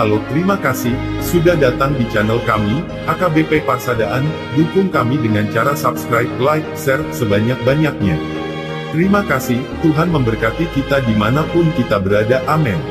Halo, terima kasih sudah datang di channel kami, AKBP Parsadaan. Dukung kami dengan cara subscribe, like, share sebanyak-banyaknya. Terima kasih, Tuhan memberkati kita dimanapun kita berada. Amin.